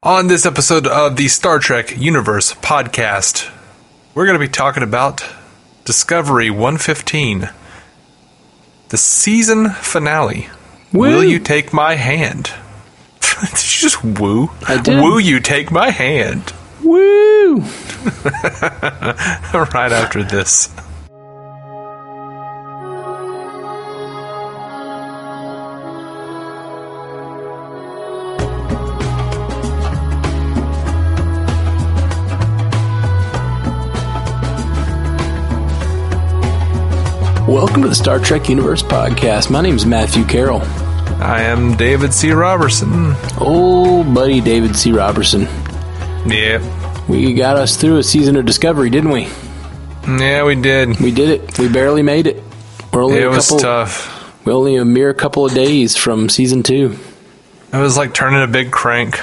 On this episode of the Star Trek Universe podcast, we're going to be talking about Discovery 115, the season finale. Woo. Will you take my hand? Did you just woo? I did. Will you take my hand? Woo! Right after this. Welcome to the Star Trek Universe podcast. My name is Matthew Carroll. I am David C. Robertson. Oh, buddy, David C. Robertson. Yeah. We got us through a season of Discovery, didn't we? Yeah, we did. We did it. We barely made it. It was tough. We're only a mere couple of days from season 2. It was like turning a big crank.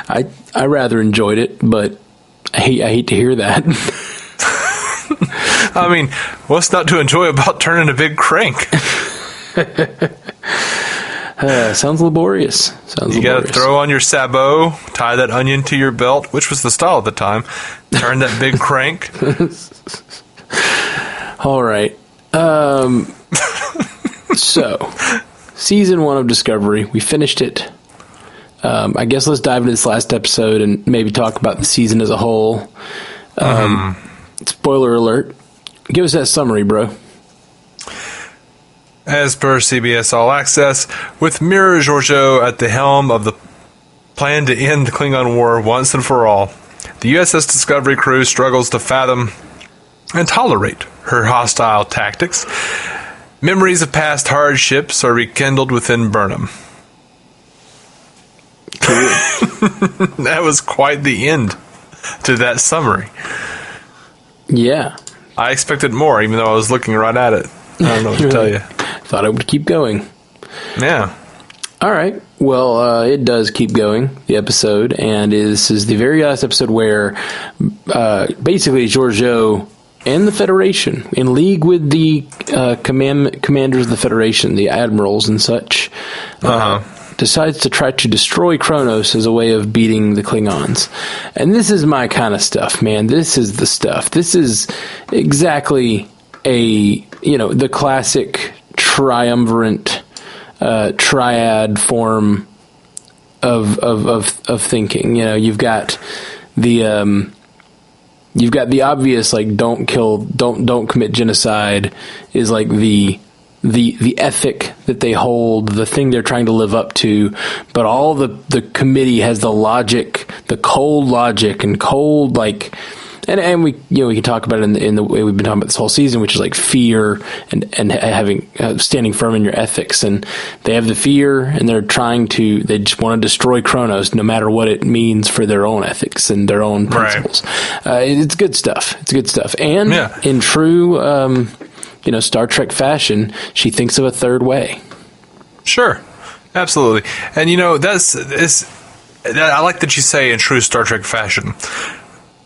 I rather enjoyed it, but I hate to hear that. I mean, what's not to enjoy about turning a big crank? Sounds laborious. You got to throw on your sabot, tie that onion to your belt, which was the style at the time. Turn that big crank. All right. So, season 1 of Discovery, we finished it. I guess let's dive into this last episode and maybe talk about the season as a whole. Spoiler alert. Give us that summary, bro. As per CBS All Access, with Mirror Georgiou at the helm of the plan to end the Klingon War once and for all, the USS Discovery crew struggles to fathom and tolerate her hostile tactics. Memories of past hardships are rekindled within Burnham. That was quite the end to that summary. Yeah. I expected more, even though I was looking right at it. I don't know what to tell you. Thought it would keep going. Yeah. All right. Well, it does keep going, the episode, and this is the very last episode where basically Georgiou and the Federation, in league with the commanders of the Federation, the admirals and such, decides to try to destroy Kronos as a way of beating the Klingons. And this is my kind of stuff, man. This is the stuff. This is exactly the classic triumvirate, triad form of thinking. You know, you've got the obvious, like, don't commit genocide is like the ethic that they hold, the thing they're trying to live up to, but all the committee has the logic, the cold logic and cold, like, and we can talk about it in the way we've been talking about this whole season, which is like fear and having standing firm in your ethics. And they have the fear, and they just want to destroy Kronos, no matter what it means for their own ethics and their own principles. Right. It's good stuff. And in true Star Trek fashion, she thinks of a third way. Sure. Absolutely. And, I like that you say in true Star Trek fashion.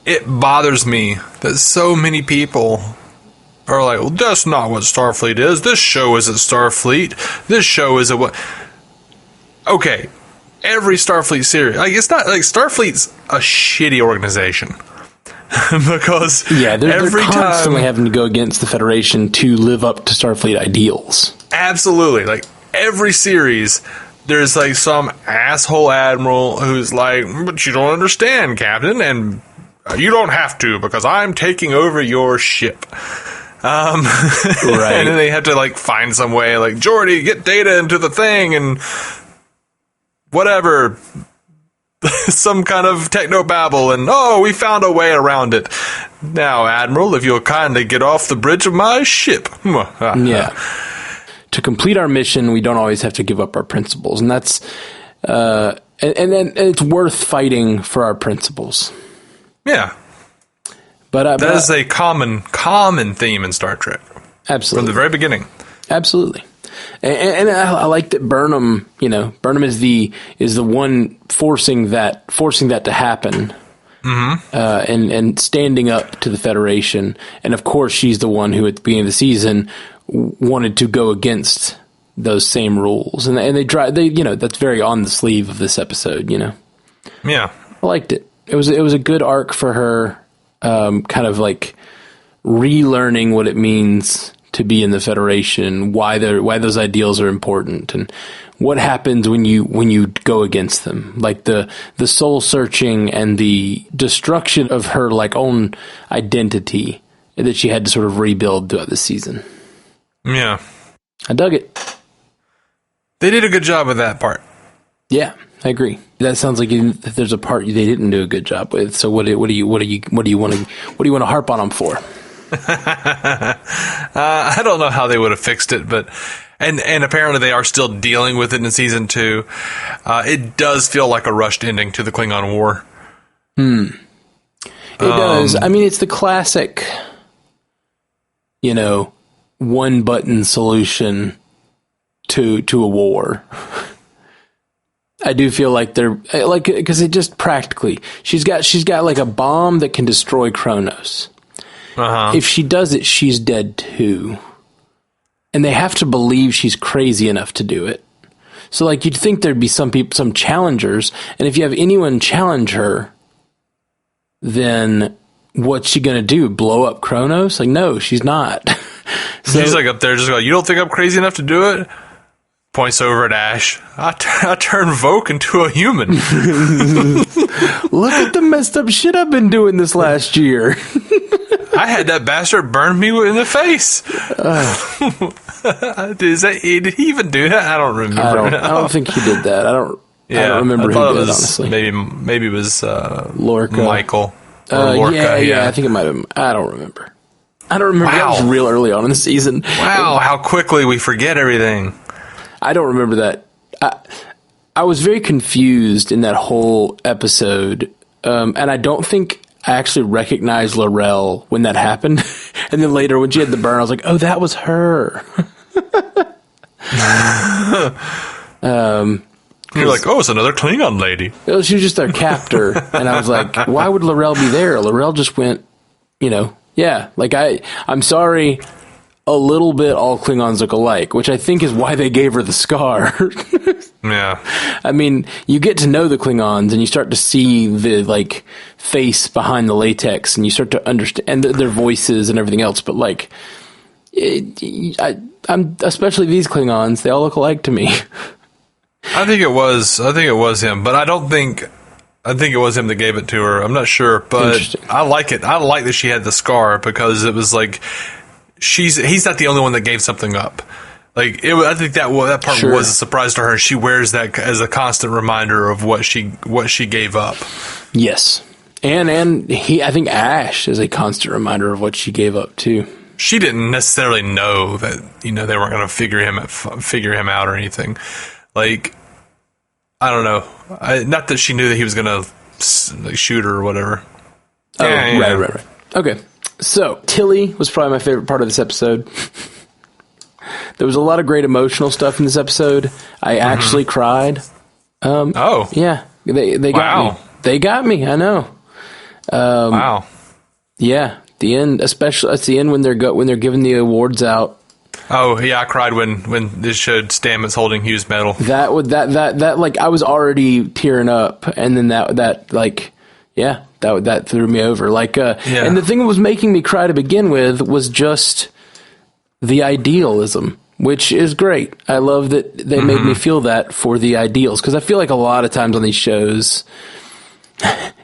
It bothers me that so many people are like, well, that's not what Starfleet is. This show isn't Starfleet. This show isn't what... Okay. Every Starfleet series... Like, it's not... Like, Starfleet's a shitty organization. Because they're constantly having to go against the Federation to live up to Starfleet ideals. Absolutely. Like, every series, there's like some asshole admiral who's like, but you don't understand, Captain, and you don't have to because I'm taking over your ship. Right. And then they have to like find some way, like, Geordi, get data into the thing and whatever. Some kind of techno-babble, and we found a way around it. Now, Admiral, if you'll kindly get off the bridge of my ship. Yeah. To complete our mission, we don't always have to give up our principles, and that's and it's worth fighting for our principles. Yeah. But that is a common theme in Star Trek. Absolutely. From the very beginning. Absolutely. And I like that Burnham is the one forcing that to happen, and standing up to the Federation. And of course, she's the one who, at the beginning of the season, wanted to go against those same rules, and they that's very on the sleeve of this episode. Yeah, I liked it. It was a good arc for her, kind of like relearning what it means to be in the Federation, why those ideals are important, and what happens when you go against them, like the soul searching and the destruction of her like own identity that she had to sort of rebuild throughout the season. Yeah, I dug it. They did a good job with that part. Yeah, I agree. That sounds like there's a part they didn't do a good job with. So what do you want to harp on them for? I don't know how they would have fixed it, but and apparently they are still dealing with it in season 2. It does feel like a rushed ending to the Klingon War. It does. I mean, it's the classic, one button solution to a war. I do feel like they're like, because it just practically, she's got like a bomb that can destroy Kronos. If she does it, she's dead too. And they have to believe she's crazy enough to do it. So like, you'd think there'd be some challengers, and if you have anyone challenge her, then what's she gonna do? Blow up Kronos? Like, no, she's not. So, she's like up there just going, you don't think I'm crazy enough to do it? Points over at Ash. I turned Voke into a human. Look at the messed up shit I've been doing this last year. I had that bastard burn me in the face. Did he even do that? I don't remember. I don't think he did that. I don't remember who did, honestly. Maybe it was Lorca. Michael. Lorca, yeah, I think it might have been. I don't remember. Wow. That was real early on in the season. Wow, how quickly we forget everything. I don't remember that. I was very confused in that whole episode, and I don't think I actually recognized Laurel when that happened. And then later when she had the burn, I was like, oh, that was her. You're like, oh, it's another Klingon lady. She was just their captor. And I was like, why would Laurel be there? Laurel just went, yeah, like I'm sorry, a little bit all Klingons look alike, which I think is why they gave her the scar. Yeah. I mean, you get to know the Klingons and you start to see the like face behind the latex and you start to understand their voices and everything else. But like, I'm especially these Klingons, they all look alike to me. I think it was him, but I think it was him that gave it to her. I'm not sure, but I like it. I like that she had the scar because it was like, he's not the only one that gave something up. Like I think that part was a surprise to her. She wears that as a constant reminder of what she gave up. Yes, and I think Ash is a constant reminder of what she gave up too. She didn't necessarily know that they weren't going to figure him out or anything. Like, I don't know. Not that she knew that he was going to shoot her or whatever. Oh, yeah. Right. Okay. So, Tilly was probably my favorite part of this episode. There was a lot of great emotional stuff in this episode. I actually cried. Yeah. They got me. They got me, I know. Wow. Yeah. The end, especially at the end when they're giving the awards out. Oh, yeah, I cried when this showed Stamets holding Hughes' medal. That like, I was already tearing up, and then that threw me over. Like, and the thing that was making me cry to begin with was just the idealism, which is great. I love that they made me feel that for the ideals, because I feel like a lot of times on these shows,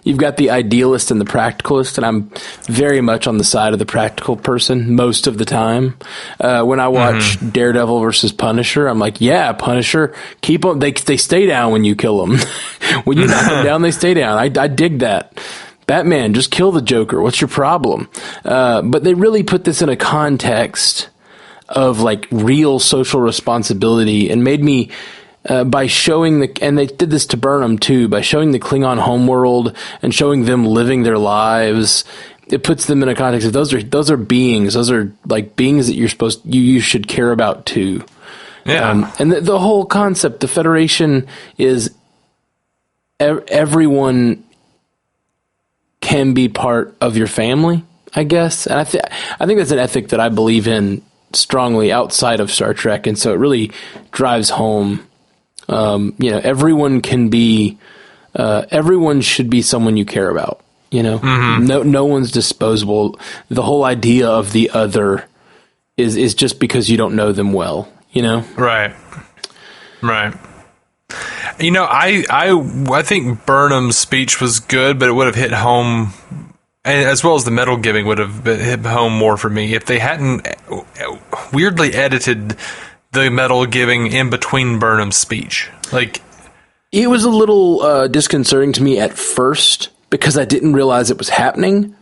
you've got the idealist and the practicalist, and I'm very much on the side of the practical person most of the time. When I watch Daredevil versus Punisher, I'm like, yeah, Punisher, keep them. They stay down when you kill them. When you knock them down, they stay down. I dig that. Batman, just kill the Joker. What's your problem? But they really put this in a context of like real social responsibility, and made me. By showing and they did this to Burnham too, by showing the Klingon homeworld and showing them living their lives, it puts them in a context of those are beings, those are like beings that you should care about too. Yeah. And the whole concept, the Federation is everyone can be part of your family, I guess. And I think that's an ethic that I believe in strongly outside of Star Trek, and so it really drives home. Everyone can be, everyone should be someone you care about. No one's disposable. The whole idea of the other is just because you don't know them well. Right. I think Burnham's speech was good, but it would have hit home, as well as the medal giving would have hit home more for me if they hadn't weirdly edited the medal giving in between Burnham's speech. It was a little disconcerting to me at first because I didn't realize it was happening.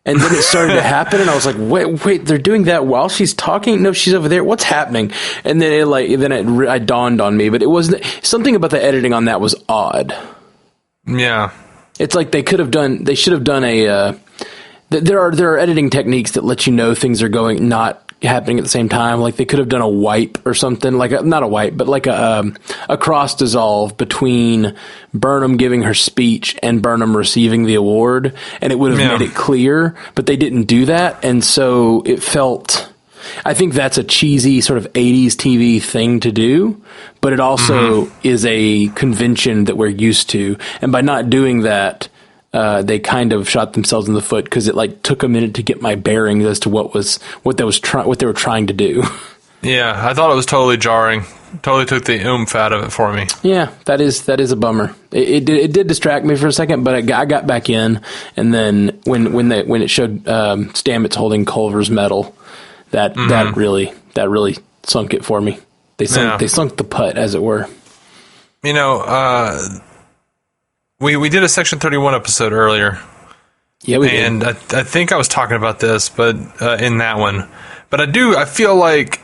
And then it started to happen, and I was like, wait, they're doing that while she's talking? No, she's over there. What's happening? And then it dawned on me, but it wasn't, something about the editing on that was odd. Yeah. It's like they should have done there are editing techniques that let you know things are not happening at the same time. Like they could have done a wipe or something, not a wipe, but like a cross dissolve between Burnham giving her speech and Burnham receiving the award, and it would have made it clear, but they didn't do that. And so it felt, I think that's a cheesy sort of 80s TV thing to do, but it also is a convention that we're used to. And by not doing that, they kind of shot themselves in the foot because it took a minute to get my bearings as to what they were trying to do. Yeah, I thought it was totally jarring. Totally took the oomph out of it for me. Yeah, that is a bummer. It did distract me for a second, but I got back in, and then when it showed Stamets holding Culver's medal, that really sunk it for me. They sunk the putt, as it were. We did a Section 31 episode earlier. Yeah, we did. And I think I was talking about this, but in that one. But I feel like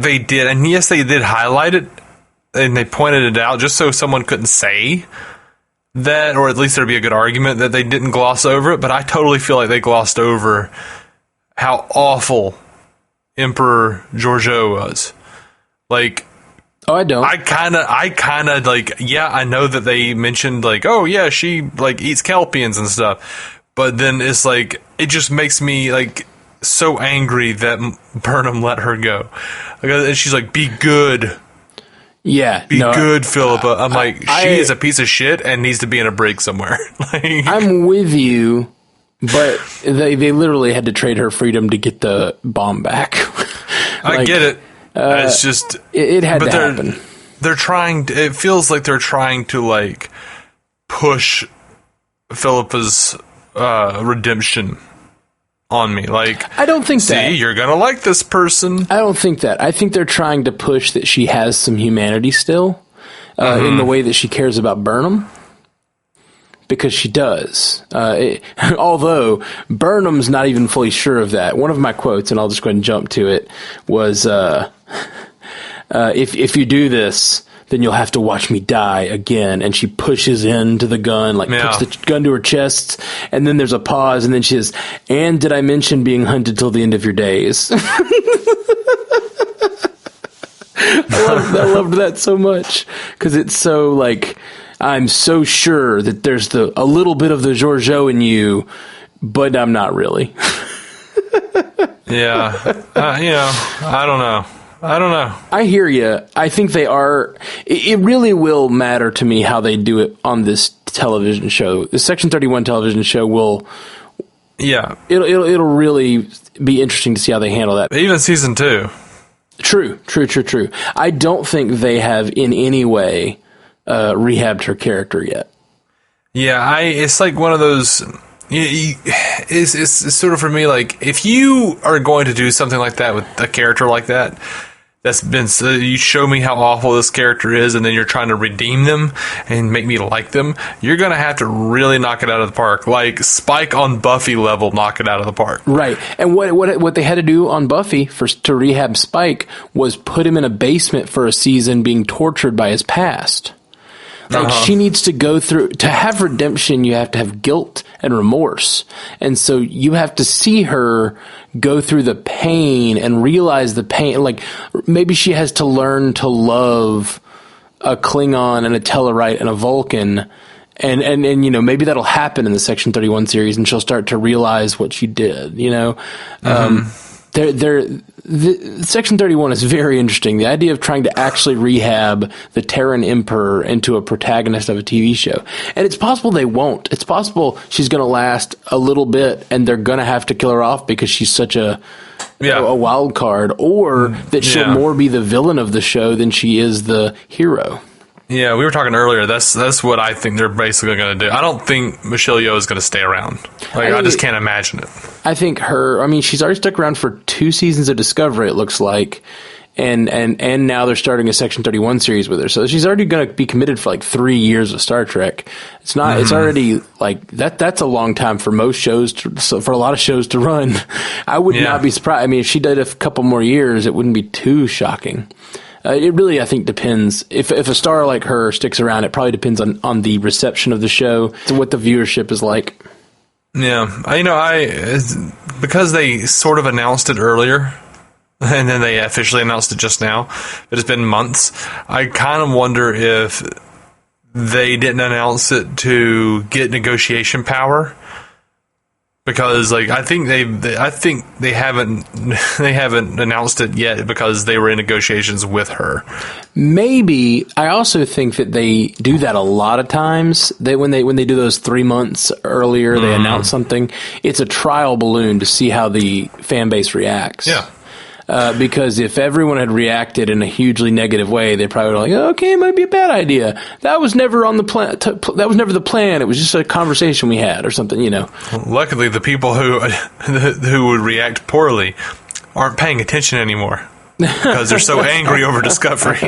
they did, and yes, they did highlight it, and they pointed it out just so someone couldn't say that, or at least there'd be a good argument that they didn't gloss over it, but I totally feel like they glossed over how awful Emperor Georgiou was. Oh, I don't. I kind of I know that they mentioned oh yeah, she eats Kelpians and stuff, but then it's it just makes me so angry that Burnham let her go. And she's be good. Yeah. Be good, Philippa. I'm she is a piece of shit and needs to be in a brig somewhere. I'm with you, but they literally had to trade her freedom to get the bomb back. I get it. It's just it had to happen. They're trying. It feels like they're trying to push Philippa's redemption on me. I don't think that. See, you're gonna like this person. I don't think that. I think they're trying to push that she has some humanity still, in the way that she cares about Burnham. Because she does. Although Burnham's not even fully sure of that. One of my quotes, and I'll just go ahead and jump to it, was, if you do this, then you'll have to watch me die again. And she pushes into the gun, puts the gun to her chest, and then there's a pause, and then she says, "And did I mention being hunted till the end of your days?" I loved that so much, because it's so, I'm so sure that there's a little bit of the Georgiou in you, but I'm not really. Yeah. I don't know. I hear you. I think they are. It really will matter to me how they do it on this television show. The Section 31 television show will. Yeah. It'll really be interesting to see how they handle that. Even season 2. True. I don't think they have in any way rehabbed her character yet. Yeah, it's one of those. It's sort of for me if you are going to do something like that with a character like that, that's been you show me how awful this character is, and then you're trying to redeem them and make me like them. You're gonna have to really knock it out of the park, Spike on Buffy level, knock it out of the park. Right, and what they had to do on Buffy to rehab Spike was put him in a basement for a season, being tortured by his past. She needs to go through, to have redemption, you have to have guilt and remorse. And so you have to see her go through the pain and realize the pain. Maybe she has to learn to love a Klingon and a Tellarite and a Vulcan. And maybe that'll happen in the Section 31 series, and she'll start to realize what she did, Section 31 is very interesting. The idea of trying to actually rehab the Terran Emperor into a protagonist of a TV show. And it's possible they won't. It's possible she's going to last a little bit and they're going to have to kill her off because she's such a wild card, or that she'll more be the villain of the show than she is the hero. Yeah, we were talking earlier. That's what I think they're basically going to do. I don't think Michelle Yeoh is going to stay around. I just can't imagine it. I think she's already stuck around for 2 seasons of Discovery, it looks like. And now they're starting a Section 31 series with her. So she's already going to be committed for like 3 years of Star Trek. It's not, it's already like that's a long time for most shows, for a lot of shows to run. I would not be surprised. I mean, if she did a couple more years, it wouldn't be too shocking. It really, I think, depends. If a star like her sticks around, it probably depends on the reception of the show, to what the viewership is like. Yeah. Because they sort of announced it earlier, and then they officially announced it just now, but it's been months, I kind of wonder if they didn't announce it to get negotiation power. Because I think they haven't announced it yet because they were in negotiations with her. Maybe. I also think that they do that a lot of times. When they do those 3 months earlier, they announce something. It's a trial balloon to see how the fan base reacts. Yeah. Because if everyone had reacted in a hugely negative way, they probably were like, okay, it might be a bad idea. That was never on the plan. That was never the plan. It was just a conversation we had or something, Luckily, the people who would react poorly aren't paying attention anymore because they're so angry over Discovery.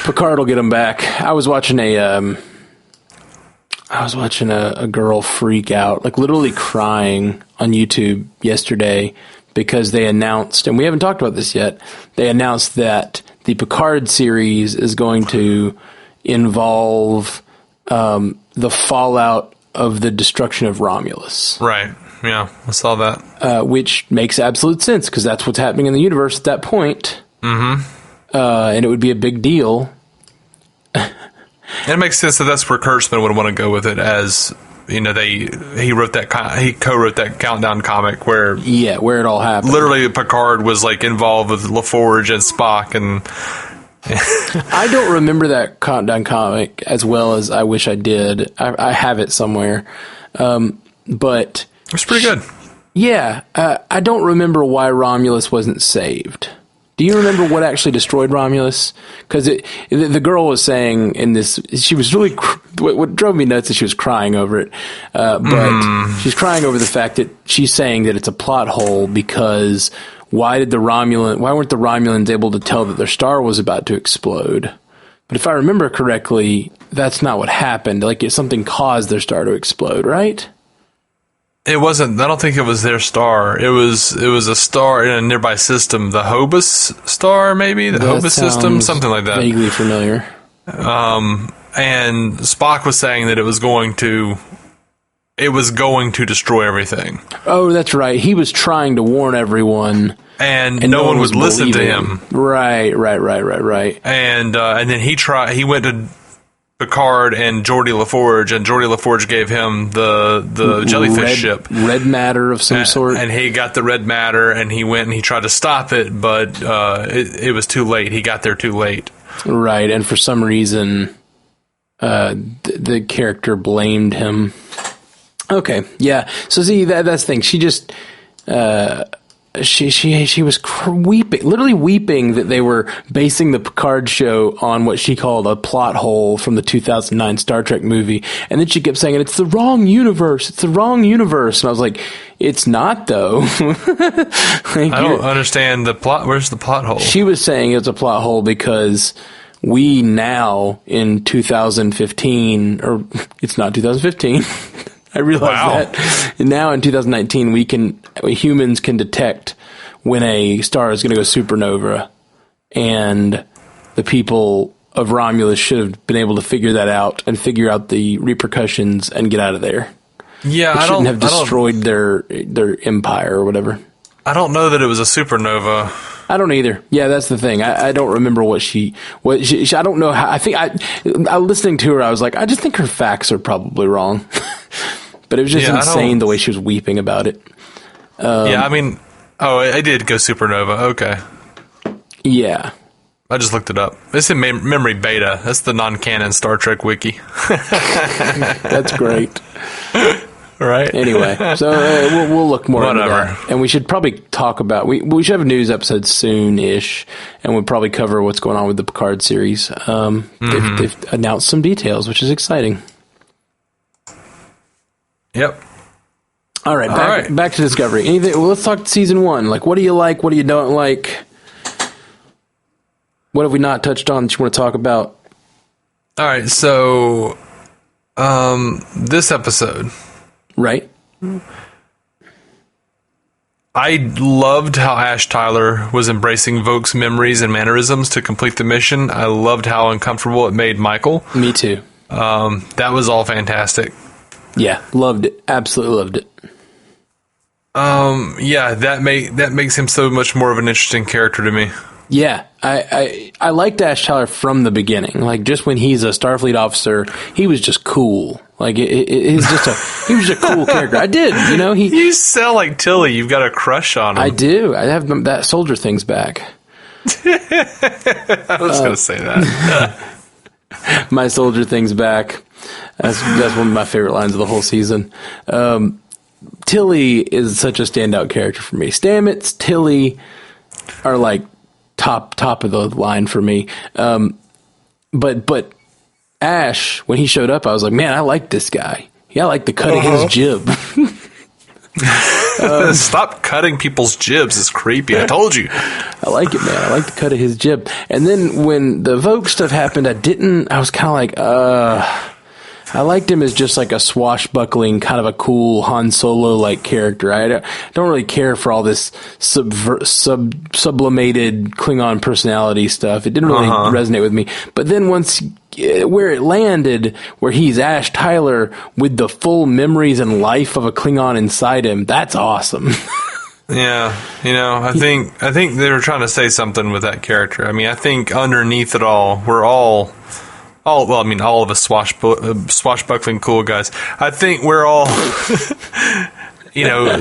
Picard will get them back. I was watching a girl freak out, like literally crying on YouTube yesterday, because they announced, and we haven't talked about this yet, they announced that the Picard series is going to involve the fallout of the destruction of Romulus. Right. Yeah, I saw that. Which makes absolute sense, because that's what's happening in the universe at that point. Mm-hmm. And it would be a big deal. It makes sense that that's where Kurtzman would want to go with it, as... he co-wrote that Countdown comic where it all happened. Literally, Picard was involved with LaForge and Spock, and I don't remember that Countdown comic as well as I wish I did. I have it somewhere, but it's pretty good. Yeah, I don't remember why Romulus wasn't saved. Do you remember what actually destroyed Romulus? Because the girl was saying in this, she was really, what drove me nuts is she was crying over it. But she's crying over the fact that she's saying that it's a plot hole because why weren't the Romulans able to tell that their star was about to explode? But if I remember correctly, that's not what happened. Something caused their star to explode, right? It wasn't. I don't think it was their star. It was a star in a nearby system, the Hobus star, maybe the Hobus system, something like that. Vaguely familiar. And Spock was saying that it was going to destroy everything. Oh, that's right. He was trying to warn everyone, and no one would listen to him. Right. And then he went to Picard and Geordi LaForge, and Geordi LaForge gave him the jellyfish ship. Red matter of some sort. And he got the red matter, and he went and he tried to stop it, but it was too late. He got there too late. Right, and for some reason, the character blamed him. Okay, yeah. So see, that's the thing. She just... She was weeping, literally weeping that they were basing the Picard show on what she called a plot hole from the 2009 Star Trek movie. And then she kept saying, it's the wrong universe. It's the wrong universe. And I was like, it's not, though. I don't understand the plot. Where's the plot hole? She was saying it's a plot hole because we now in 2015, or it's not 2015. I realize that now in 2019 humans can detect when a star is going to go supernova, and the people of Romulus should have been able to figure that out and figure out the repercussions and get out of there. Yeah, it shouldn't have destroyed their empire or whatever. I don't know that it was a supernova. I don't either. Yeah, that's the thing. I don't remember what she I don't know how. I listening to her, I was like, I just think her facts are probably wrong. But it was just insane the way she was weeping about it. I mean, Oh, I did go supernova. Okay. Yeah. I just looked it up. It's in memory beta. That's the non-canon Star Trek wiki. That's great. Right? Anyway, so we'll look more into that. And we should probably talk about... We should have a news episode soon-ish, and we'll probably cover what's going on with the Picard series. They've announced some details, which is exciting. Yep. All right, back to Discovery. Anything? Well, let's talk season 1. Like, what do you like? What do you don't like? What have we not touched on that you want to talk about? All right, so this episode... Right. I loved how Ash Tyler was embracing Voke's memories and mannerisms to complete the mission. I loved how uncomfortable it made Michael. Me too. That was all fantastic. Yeah, loved it. Absolutely loved it. Yeah, that makes him so much more of an interesting character to me. Yeah, I liked Ash Tyler from the beginning. Like, just when he's a Starfleet officer, he was just cool. Like, he was just a cool character. I did, you know. You sound like Tilly. You've got a crush on him. I do. I have that soldier thing's back. I was going to say that. My soldier thing's back. That's one of my favorite lines of the whole season. Tilly is such a standout character for me. Stamets, Tilly are like top of the line for me. But Ash, when he showed up, I was like, man, I like this guy. Yeah, I like the cut of his jib. Stop cutting people's jibs. It's creepy. I told you. I like it, man. I like the cut of his jib. And then when the Vogue stuff happened, I was kind of like, I liked him as just like a swashbuckling, kind of a cool Han Solo-like character. I don't really care for all this sublimated Klingon personality stuff. It didn't really resonate with me. But then once where it landed, where he's Ash Tyler with the full memories and life of a Klingon inside him, that's awesome. Yeah, you know, I think they were trying to say something with that character. I mean, I think underneath it all, we're all of us swashbuckling cool guys. I think we're all,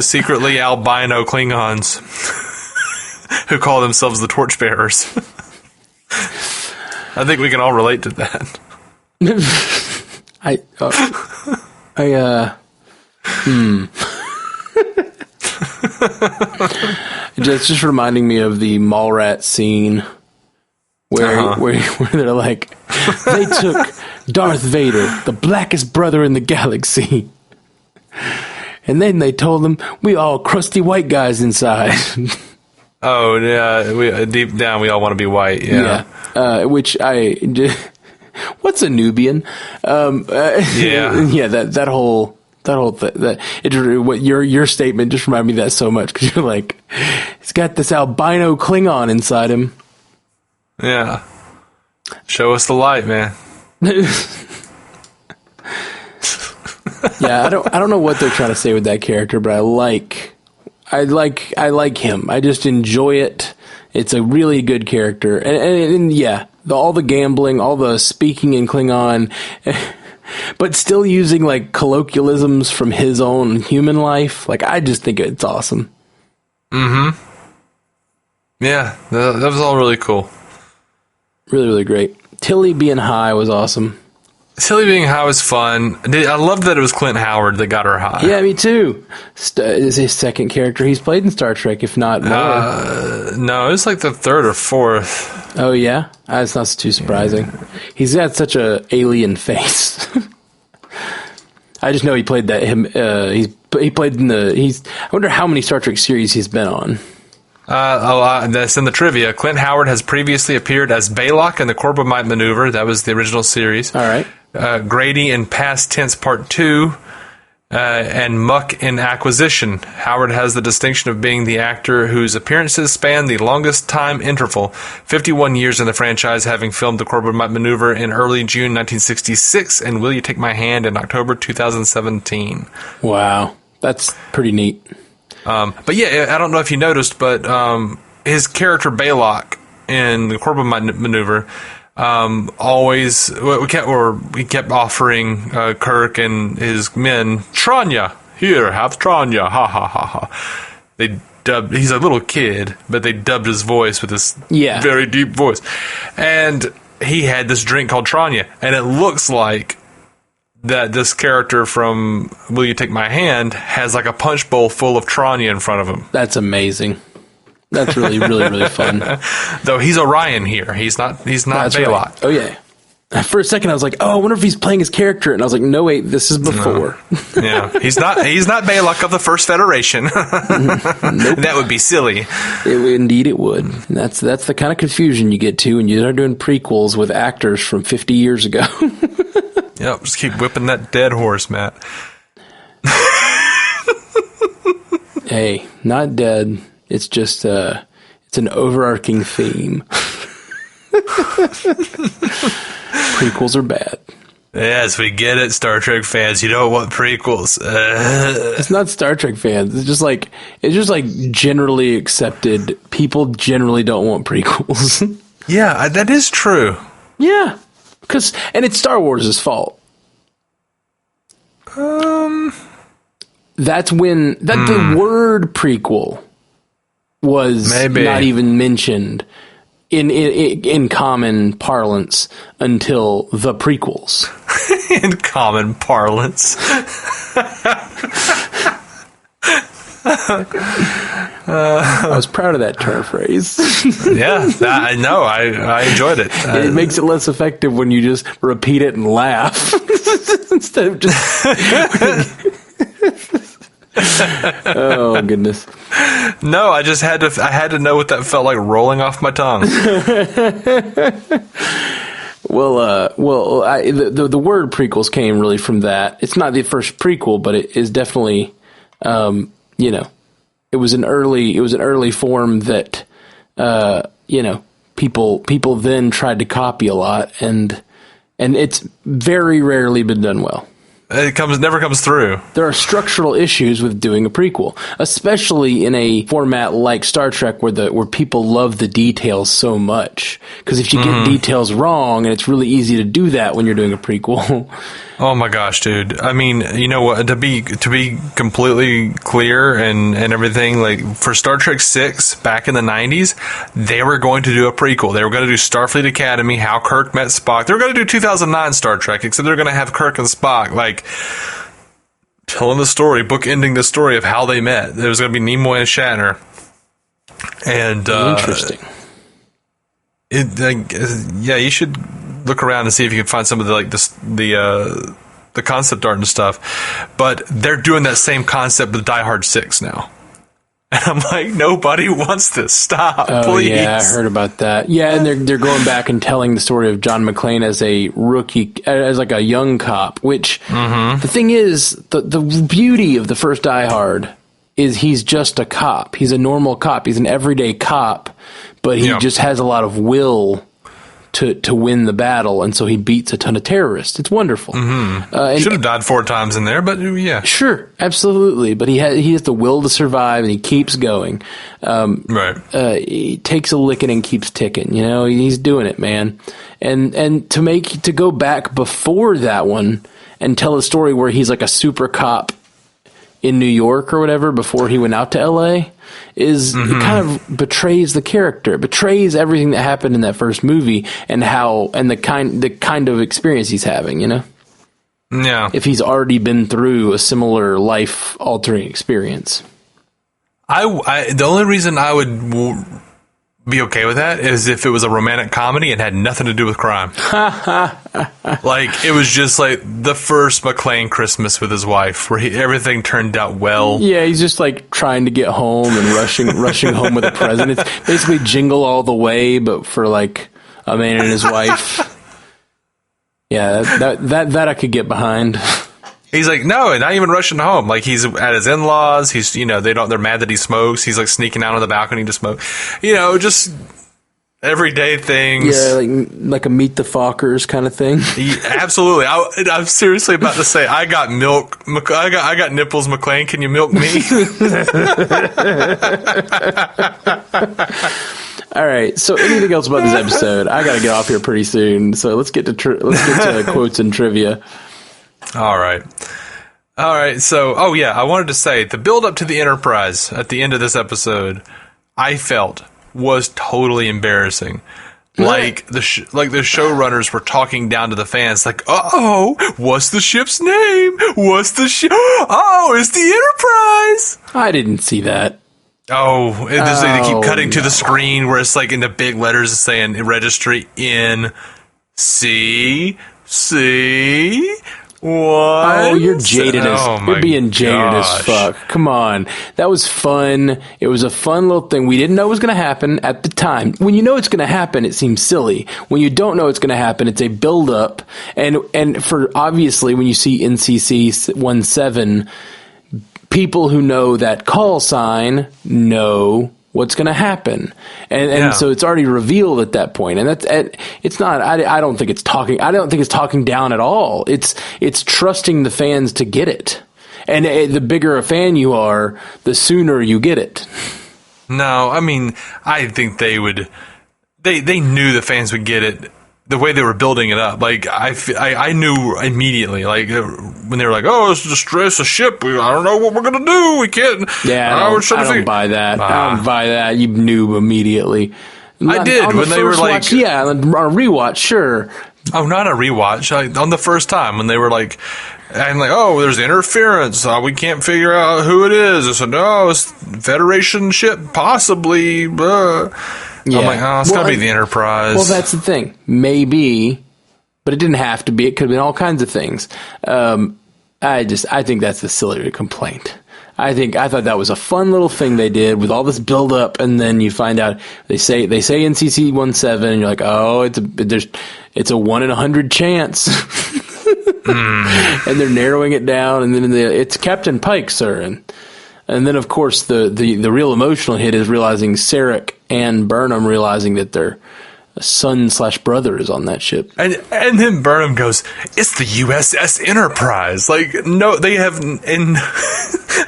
secretly albino Klingons who call themselves the Torchbearers. I think we can all relate to that. It's just reminding me of the Mallrat scene where they're like, they took Darth Vader, the blackest brother in the galaxy, and then they told him, we all crusty white guys inside. Oh, yeah, deep down we all want to be white, yeah. What's a Nubian? That whole thing, what your statement just reminded me of that so much, because you're like, he's got this albino Klingon inside him. Yeah. Show us the light, man. Yeah, I don't know what they're trying to say with that character, but I like him. I just enjoy it. It's a really good character. And yeah, all the gambling, all the speaking in Klingon, but still using like colloquialisms from his own human life. Like, I just think it's awesome. Mm-hmm. Yeah, that was all really cool. Really, really great. Tilly being high was awesome. Tilly being high was fun. I loved that it was Clint Howard that got her high. Yeah, me too. Is his second character he's played in Star Trek, if not more. No, it was like the third or fourth. Oh, yeah? That's not too surprising. Yeah. He's got such a alien face. I just know he played that. He played in I wonder how many Star Trek series he's been on. That's in the trivia. Clint Howard has previously appeared as Baylock in the Corbomite Maneuver. That was the original series. All right. Grady in Past Tense Part 2, and Muck in Acquisition. Howard has the distinction of being the actor whose appearances span the longest time interval, 51 years in the franchise, having filmed the Corbomite Maneuver in early June 1966 and Will You Take My Hand in October 2017. Wow. That's pretty neat. But yeah, I don't know if you noticed, but his character Baylock in the Corbomite Maneuver he kept offering Kirk and his men, Tranya, here, have Tranya, ha ha ha ha. They dubbed. He's a little kid, but they dubbed his voice with this very deep voice. And he had this drink called Tranya, and it looks like that this character from Will You Take My Hand has like a punch bowl full of Tranya in front of him. That's amazing. That's really, really, really fun. Though he's Orion here. He's not Baylock. Right. Oh, yeah. For a second, I was like, "Oh, I wonder if he's playing his character." And I was like, "No, wait, this is before." Yeah, he's not Baylock of the First Federation. Nope. That would be silly. Indeed, it would. And that's the kind of confusion you get to when you start doing prequels with actors from 50 years ago. Yep, just keep whipping that dead horse, Matt. Hey, not dead. It's just it's an overarching theme. Prequels are bad. Yes, we get it, Star Trek fans. You don't want prequels. It's not Star Trek fans. It's just like generally accepted. People generally don't want prequels. Yeah, that is true. Yeah, and it's Star Wars' fault. That's when the word prequel was not even mentioned in common parlance until the prequels. In common parlance. I was proud of that turn phrase. Yeah, I know. I enjoyed it. It makes it less effective when you just repeat it and laugh instead of just. Oh goodness! No, I just had to know what that felt like rolling off my tongue. The word prequels came really from that. It's not the first prequel, but it is definitely, it was an early form that, people then tried to copy a lot, and it's very rarely been done well. It never comes through. There are structural issues with doing a prequel, especially in a format like Star Trek where people love the details so much. Because if you get details wrong, and it's really easy to do that when you're doing a prequel. Oh my gosh, dude. I mean, you know what, to be completely clear and everything, like for Star Trek 6 back in the 90s, they were going to do a prequel. They were going to do Starfleet Academy, how Kirk met Spock. They were going to do 2009 Star Trek, except they're going to have Kirk and Spock, like, telling the story, bookending the story of how they met. There was going to be Nimoy and Shatner. And, interesting. You should look around and see if you can find some of the concept art and stuff. But they're doing that same concept with Die Hard 6 now. And I'm like, nobody wants this. Stop, please. Yeah, I heard about that. Yeah, and they're going back and telling the story of John McClane as a rookie, as like a young cop, which the thing is, the beauty of the first Die Hard is he's just a cop. He's a normal cop. He's an everyday cop, but he just has a lot of will to win the battle, and so he beats a ton of terrorists. It's wonderful. Should have died 4 times in there, but yeah. Sure, absolutely. But he has the will to survive, and he keeps going. Right. He takes a licking and keeps ticking. He's doing it, man. And to go back before that one and tell a story where he's like a super cop in New York or whatever before he went out to LA it kind of betrays the character, betrays everything that happened in that first movie and the kind of experience he's having, Yeah. If he's already been through a similar life altering experience. The only reason I would be okay with that is if it was a romantic comedy and had nothing to do with crime. Like, it was just like the first McClane Christmas with his wife, where everything turned out well. Yeah, he's just like trying to get home and rushing home with a present. It's basically Jingle All the Way, but for like a man and his wife. Yeah, that I could get behind. He's like, no, not even rushing home. Like, he's at his in-laws. He's, they're mad that he smokes. He's like sneaking out on the balcony to smoke. Just everyday things. Yeah, like a Meet the Fockers kind of thing. Yeah, absolutely. I'm seriously about to say, I got milk. I got nipples, McClane. Can you milk me? All right. So, anything else about this episode? I got to get off here pretty soon. So let's get to quotes and trivia. All right. All right, so, I wanted to say, the build-up to the Enterprise at the end of this episode, I felt, was totally embarrassing. Like the showrunners were talking down to the fans, like, "Oh, what's the ship's name? What's the ship? Oh, it's the Enterprise." I didn't see that. Oh, they keep cutting to the screen where it's like in the big letters saying registry in C. What? Oh, you're jaded you're being jaded as fuck. Come on. That was fun. It was a fun little thing. We didn't know it was going to happen at the time. When you know it's going to happen, it seems silly. When you don't know it's going to happen, it's a build up. And for obviously when you see NCC 17, people who know that call sign know what's going to happen. And so it's already revealed at that point. And it's not, I don't think it's talking down at all. It's trusting the fans to get it. And the bigger a fan you are, the sooner you get it. No, I mean, I think they knew the fans would get it. The way they were building it up, like I knew immediately, like when they were like, "Oh, it's a ship. I don't know what we're gonna do. We can't." Yeah, I don't buy that. I don't buy that. You knew immediately. I did when they were like, watch, yeah, on a rewatch, sure. Oh, not a rewatch. On the first time when they were like, and like, "Oh, there's interference. We can't figure out who it is." I said, "No, it's Federation ship, possibly." Yeah. I'm like, it's got to be the Enterprise. Well, that's the thing. Maybe, but it didn't have to be. It could have been all kinds of things. I think that's the sillier complaint. I thought that was a fun little thing they did with all this build up, and then you find out they say NCC 17, and you're like, oh, it's a 1 in 100 chance. And they're narrowing it down, and then it's Captain Pike, sir, and then, of course, the real emotional hit is realizing Sarek and Burnham realizing that their son/brother is on that ship. And then Burnham goes, "It's the USS Enterprise." Like, no, they have...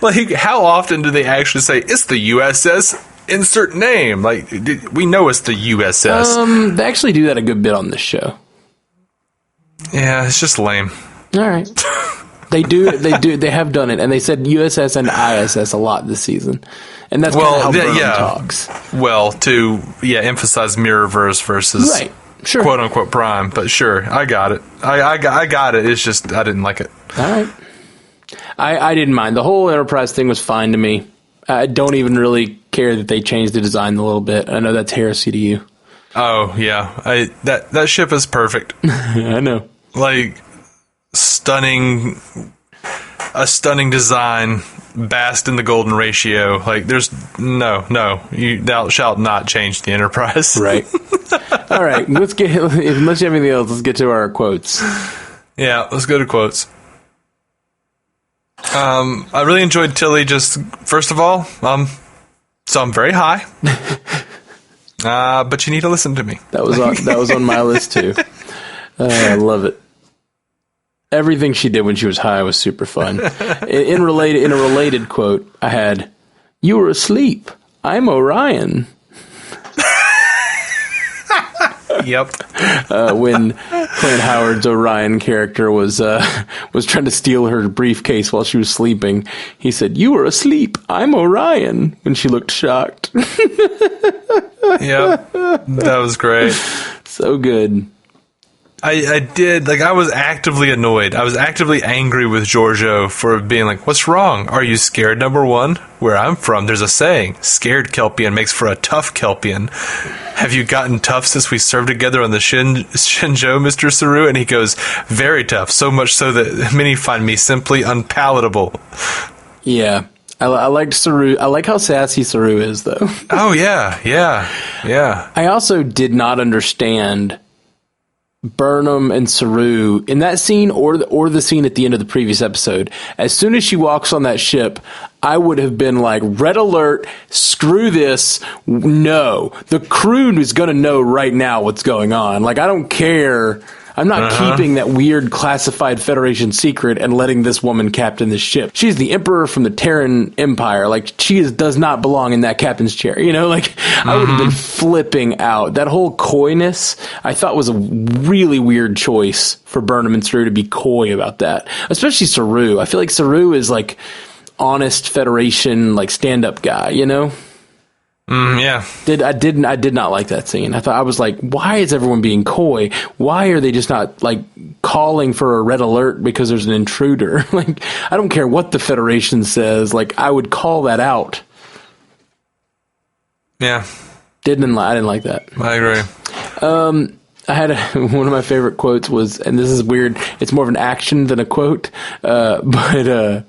like, how often do they actually say, "It's the USS insert name"? Like, we know it's the USS. They actually do that a good bit on this show. Yeah, it's just lame. All right. They have done it, and they said USS and ISS a lot this season, and that's kind of how Burnham talks. Well, to emphasize Mirrorverse versus quote unquote Prime, but sure, I got it. I got it. It's just I didn't like it. All right, I didn't mind. The whole Enterprise thing was fine to me. I don't even really care that they changed the design a little bit. I know that's heresy to you. Oh yeah, that ship is perfect. I know, like. A stunning design, basked in the golden ratio. Like, there's thou shalt not change the Enterprise. Right. All right, unless you have anything else, let's get to our quotes. Yeah, let's go to quotes. I really enjoyed Tilly. Just first of all, so I'm very high. But you need to listen to me. That was on my list too. I love it. Everything she did when she was high was super fun. In a related quote, I had, "You were asleep. I'm Orion." Yep. When Clint Howard's Orion character was trying to steal her briefcase while she was sleeping, he said, "You were asleep. I'm Orion," when she looked shocked. Yep. That was great. So good. I did, like, I was actively annoyed. I was actively angry with Georgiou for being like, "What's wrong? Are you scared, number one? Where I'm from, there's a saying, scared Kelpian makes for a tough Kelpian. Have you gotten tough since we served together on the Shenzhou, Mr. Saru?" And he goes, "Very tough, so much so that many find me simply unpalatable." Yeah. I liked Saru. I like how sassy Saru is, though. Oh, yeah. I also did not understand Burnham and Saru in that scene or the scene at the end of the previous episode. As soon as she walks on that ship, I would have been like, red alert, screw this. No, the crew is going to know right now what's going on. Like, I don't care I'm not keeping that weird classified Federation secret and letting this woman captain this ship. She's the emperor from the Terran Empire. Like, does not belong in that captain's chair. You know, like, I would have been flipping out. That whole coyness, I thought was a really weird choice for Burnham and Saru to be coy about that. Especially Saru. I feel like Saru is, like, honest Federation, like, stand-up guy, you know? Yeah. I did not like that scene. I was like, why is everyone being coy? Why are they just not, like, calling for a red alert because there's an intruder? Like, I don't care what the Federation says. Like, I would call that out. Yeah. I didn't like that. I agree. I had one of my favorite quotes was, and this is weird, it's more of an action than a quote, but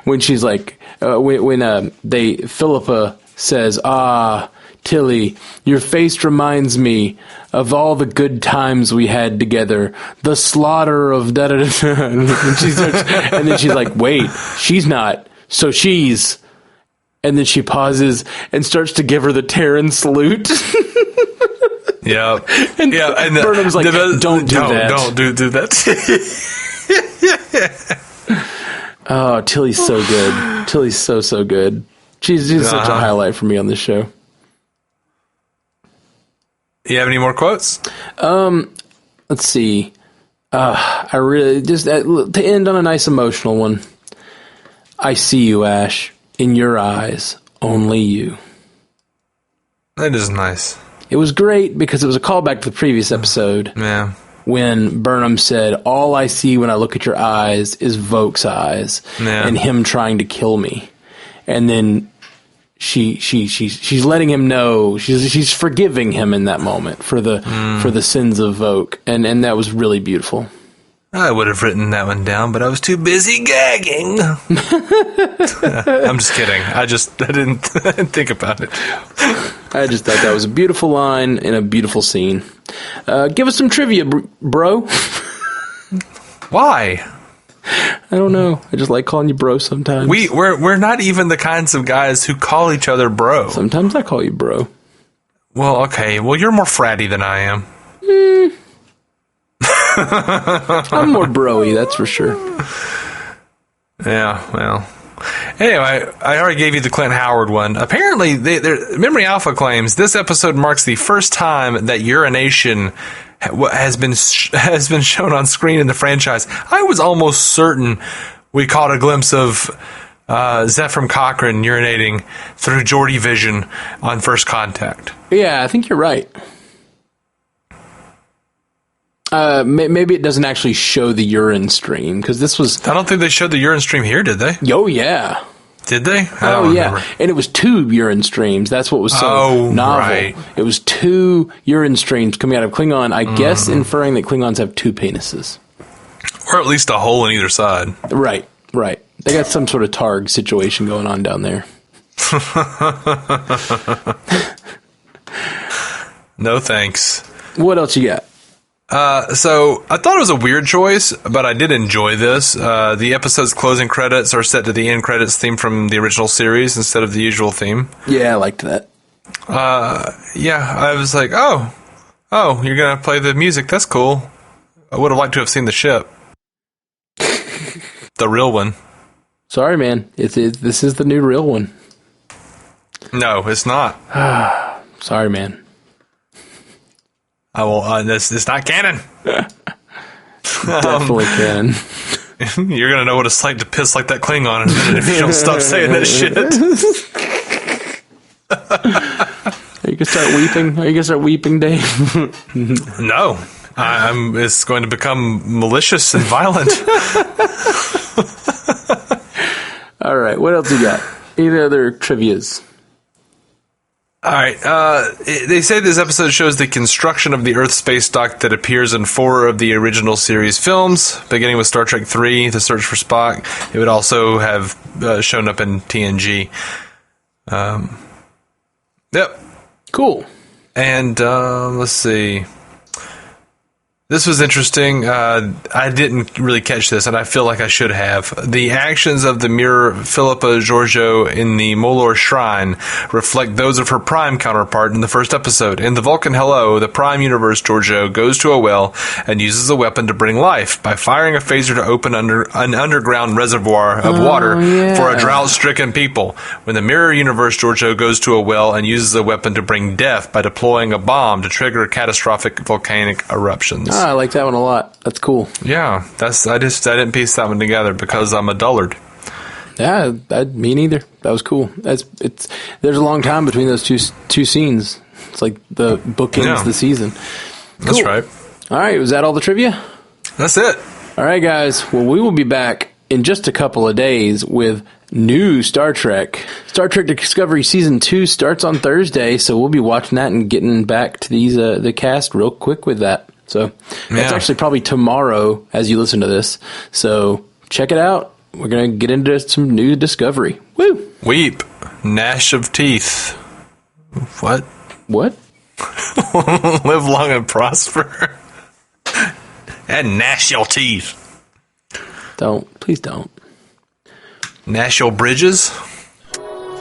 when she's like, when Philippa says, Tilly, your face reminds me of all the good times we had together. The slaughter of da-da-da-da. And then she's like, wait, she's not. So she's... And then she pauses and starts to give her the Terran salute. Yeah. And Burnham's like, don't do that. Don't do that. Oh, Tilly's so good. Tilly's so good. She's such a highlight for me on this show. You have any more quotes? Let's see. I really just to end on a nice emotional one. I see you, Ash. In your eyes, only you. That is nice. It was great because it was a callback to the previous episode. Yeah. When Burnham said, all I see when I look at your eyes is Voke's eyes and him trying to kill me. And then she's letting him know, she's forgiving him in that moment for the sins of Voke. And that was really beautiful. I would have written that one down, but I was too busy gagging. I'm just kidding. I didn't think about it. I just thought that was a beautiful line and a beautiful scene. Give us some trivia, bro. Why? I don't know. I just like calling you bro sometimes. We're not even the kinds of guys who call each other bro. Sometimes I call you bro. Well, okay. Well, you're more fratty than I am. I'm more bro-y, that's for sure. Yeah, well. Anyway, I already gave you the Clint Howard one. Apparently, Memory Alpha claims this episode marks the first time that urination has been shown on screen in the franchise. I was almost certain we caught a glimpse of Zephram Cochrane urinating through Geordi vision on First Contact. Yeah, I think you're right. Maybe it doesn't actually show the urine stream, because this was... I don't think they showed the urine stream here, did they? Oh, yeah. Did they? I don't remember. And it was 2 urine streams. That's what was so novel. Right. It was 2 urine streams coming out of Klingon, I guess inferring that Klingons have 2 penises. Or at least a hole in either side. Right. They got some sort of Targ situation going on down there. No thanks. What else you got? So I thought it was a weird choice, but I did enjoy this. The episode's closing credits are set to the end credits theme from the original series instead of the usual theme. Yeah, I liked that. Yeah, I was like, oh, you're gonna play the music. That's cool. I would have liked to have seen the ship. The real one. Sorry, man. This is the new real one. No, it's not. Sorry, man. I will. It's not canon. Definitely canon. You're gonna know what it's like to piss like that Klingon in a minute if you don't stop saying that shit. Are you gonna start weeping? Are you gonna start weeping, Dave? No, it's going to become malicious and violent. All right, what else you got? Any other trivias? All right. They say this episode shows the construction of the Earth space dock that appears in 4 of the original series films, beginning with Star Trek III, The Search for Spock. It would also have shown up in TNG. Yep. Cool. And let's see. This was interesting. I didn't really catch this, and I feel like I should have. The actions of the Mirror Philippa Georgiou in the Molor Shrine reflect those of her Prime counterpart in the first episode. In the Vulcan Hello, the Prime Universe Georgiou goes to a well and uses a weapon to bring life by firing a phaser to open an underground reservoir of water for a drought-stricken people. When the Mirror Universe Georgiou goes to a well and uses a weapon to bring death by deploying a bomb to trigger catastrophic volcanic eruptions. I like that one a lot. That's cool. Yeah, I didn't piece that one together because I'm a dullard. Yeah, me neither. That was cool. There's a long time between those two scenes. It's like the book ends the season. Cool. That's right. All right, was that all the trivia? That's it. All right, guys. Well, we will be back in just a couple of days with new Star Trek. Star Trek Discovery Season 2 starts on Thursday, so we'll be watching that and getting back to these the cast real quick with that. So that's actually probably tomorrow as you listen to this. So check it out. We're going to get into some new Discovery. Woo! Weep. Gnash of teeth. What? Live long and prosper. And gnash your teeth. Please don't. Gnash your bridges.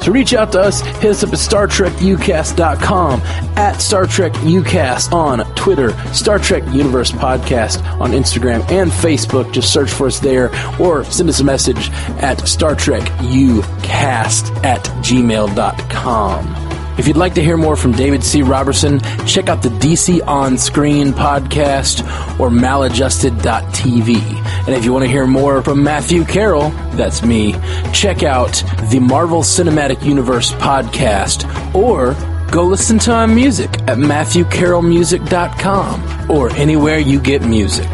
To reach out to us, hit us up at StarTrekUcast.com, at StarTrekUcast on Twitter, Star Trek Universe Podcast on Instagram and Facebook. Just search for us there, or send us a message at StarTrekUcast@gmail.com. If you'd like to hear more from David C. Robertson, check out the DC On Screen podcast or maladjusted.tv. And if you want to hear more from Matthew Carroll, that's me, check out the Marvel Cinematic Universe podcast, or go listen to my music at MatthewCarrollmusic.com or anywhere you get music.